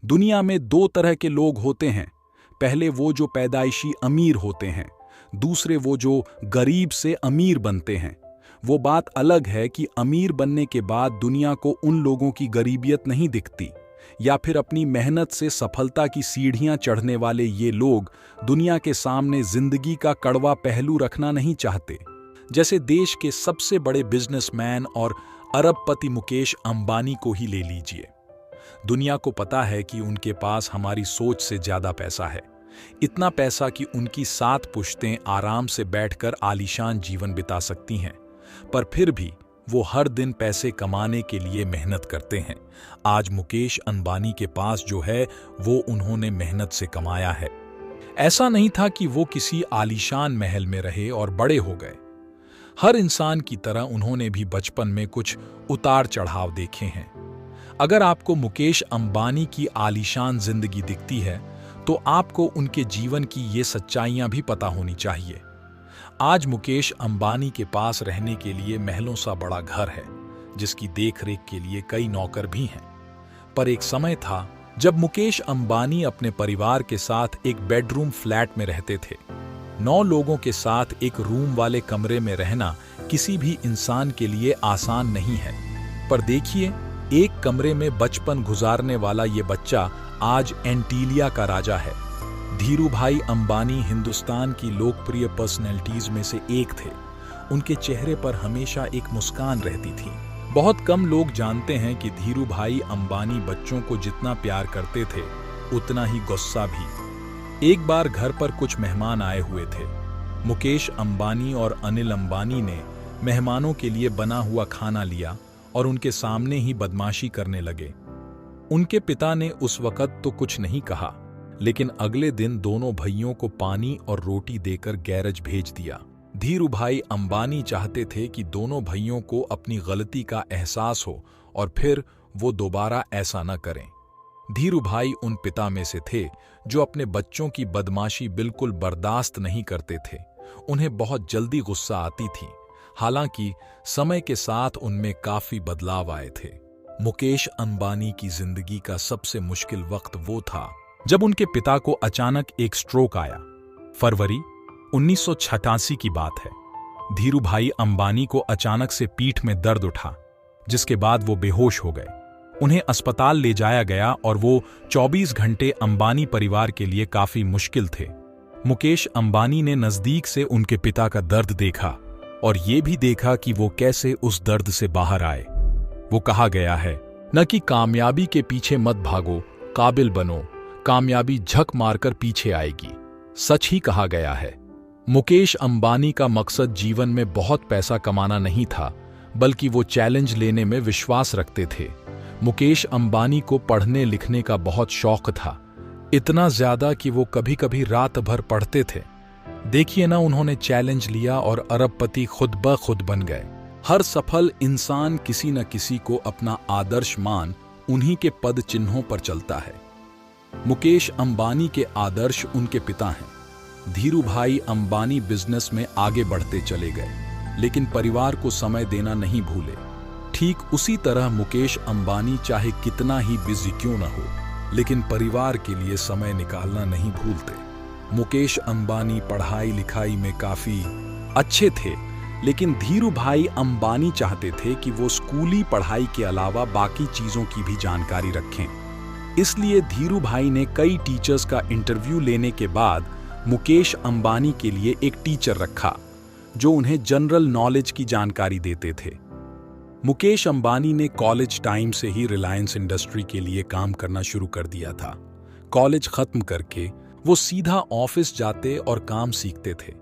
दुनिया में दो तरह के लोग होते हैं। पहले वो जो पैदाइशी अमीर होते हैं, दूसरे वो जो गरीब से अमीर बनते हैं। वो बात अलग है कि अमीर बनने के बाद दुनिया को उन लोगों की गरीबियत नहीं दिखती, या फिर अपनी मेहनत से सफलता की सीढ़ियां चढ़ने वाले ये लोग दुनिया के सामने जिंदगी का कड़वा पहलू रखना नहीं चाहते। जैसे देश के सबसे बड़े बिजनेसमैन और अरबपति मुकेश अंबानी को ही ले लीजिए। दुनिया को पता है कि उनके पास हमारी सोच से ज्यादा पैसा है। इतना पैसा कि उनकी 7 पुश्तें आराम से बैठकर आलीशान जीवन बिता सकती हैं, पर फिर भी वो हर दिन पैसे कमाने के लिए मेहनत करते हैं। आज मुकेश अंबानी के पास जो है वो उन्होंने मेहनत से कमाया है। ऐसा नहीं था कि वो किसी आलीशान महल में रहे और बड़े हो गए। हर इंसान की तरह उन्होंने भी बचपन में कुछ उतार चढ़ाव देखे हैं। अगर आपको मुकेश अंबानी की आलीशान जिंदगी दिखती है तो आपको उनके जीवन की ये सच्चाइयां भी पता होनी चाहिए। आज मुकेश अंबानी के पास रहने के लिए महलों सा बड़ा घर है, जिसकी देखरेख के लिए कई नौकर भी हैं। पर एक समय था जब मुकेश अंबानी अपने परिवार के साथ एक बेडरूम फ्लैट में रहते थे। 9 लोगों के साथ एक रूम वाले कमरे में रहना किसी भी इंसान के लिए आसान नहीं है। पर देखिए, एक कमरे में बचपन गुजारने वाला ये बच्चा आज एंटीलिया का राजा है। धीरूभाई अंबानी हिंदुस्तान की लोकप्रिय पर्सनैलिटीज में से एक थे। उनके चेहरे पर हमेशा एक मुस्कान रहती थी। बहुत कम लोग जानते हैं कि धीरूभाई अंबानी बच्चों को जितना प्यार करते थे, उतना ही गुस्सा भी। एक बार घर पर कुछ मेहमान आए हुए थे। मुकेश अंबानी और अनिल अंबानी ने मेहमानों के लिए बना हुआ खाना लिया और उनके सामने ही बदमाशी करने लगे। उनके पिता ने उस वक्त तो कुछ नहीं कहा, लेकिन अगले दिन दोनों भाइयों को पानी और रोटी देकर गैरेज भेज दिया। धीरूभाई अंबानी चाहते थे कि दोनों भाइयों को अपनी गलती का एहसास हो और फिर वो दोबारा ऐसा न करें। धीरूभाई उन पिता में से थे जो अपने बच्चों की बदमाशी बिल्कुल बर्दाश्त नहीं करते थे। उन्हें बहुत जल्दी गुस्सा आती थी। हालांकि समय के साथ उनमें काफी बदलाव आए थे। मुकेश अंबानी की जिंदगी का सबसे मुश्किल वक्त वो था जब उनके पिता को अचानक एक स्ट्रोक आया। फरवरी 1986 की बात है। धीरूभाई अंबानी को अचानक से पीठ में दर्द उठा, जिसके बाद वो बेहोश हो गए। उन्हें अस्पताल ले जाया गया और वो 24 घंटे अंबानी परिवार के लिए काफी मुश्किल थे। मुकेश अंबानी ने नजदीक से उनके पिता का दर्द देखा और ये भी देखा कि वो कैसे उस दर्द से बाहर आए। वो कहा गया है, न कि कामयाबी के पीछे मत भागो, काबिल बनो, कामयाबी झक मारकर पीछे आएगी। सच ही कहा गया है। मुकेश अंबानी का मकसद जीवन में बहुत पैसा कमाना नहीं था, बल्कि वो चैलेंज लेने में विश्वास रखते थे। मुकेश अंबानी को पढ़ने लिखने का बहुत शौक था, इतना ज्यादा कि वो कभी कभी रात भर पढ़ते थे। देखिए ना, उन्होंने चैलेंज लिया और अरबपति खुद ब खुद बन गए। हर सफल इंसान किसी न किसी को अपना आदर्श मान उन्हीं के पद चिन्हों पर चलता है। मुकेश अंबानी के आदर्श उनके पिता हैं। धीरूभाई अंबानी बिजनेस में आगे बढ़ते चले गए, लेकिन परिवार को समय देना नहीं भूले। ठीक उसी तरह मुकेश अंबानी चाहे कितना ही बिजी क्यों न हो, लेकिन परिवार के लिए समय निकालना नहीं भूलते। मुकेश अंबानी पढ़ाई लिखाई में काफी अच्छे थे, लेकिन धीरूभाई अंबानी चाहते थे कि वो स्कूली पढ़ाई के अलावा बाकी चीजों की भी जानकारी रखें। इसलिए धीरूभाई ने कई टीचर्स का इंटरव्यू लेने के बाद मुकेश अंबानी के लिए एक टीचर रखा, जो उन्हें जनरल नॉलेज की जानकारी देते थे। मुकेश अंबानी ने कॉलेज टाइम से ही रिलायंस इंडस्ट्री के लिए काम करना शुरू कर दिया था। कॉलेज खत्म करके वो सीधा ऑफिस जाते और काम सीखते थे।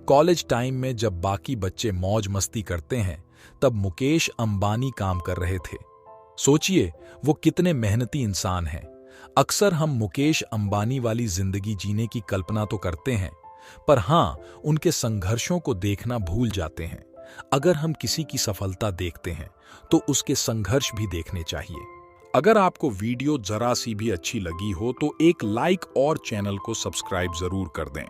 कॉलेज टाइम में जब बाकी बच्चे मौज मस्ती करते हैं, तब मुकेश अंबानी काम कर रहे थे। सोचिए वो कितने मेहनती इंसान हैं। अक्सर हम मुकेश अंबानी वाली जिंदगी जीने की कल्पना तो करते हैं, पर हाँ, उनके संघर्षों को देखना भूल जाते हैं। अगर हम किसी की सफलता देखते हैं तो उसके संघर्ष भी देखने चाहिए। अगर आपको वीडियो जरा सी भी अच्छी लगी हो तो एक लाइक और चैनल को सब्सक्राइब जरूर कर दें।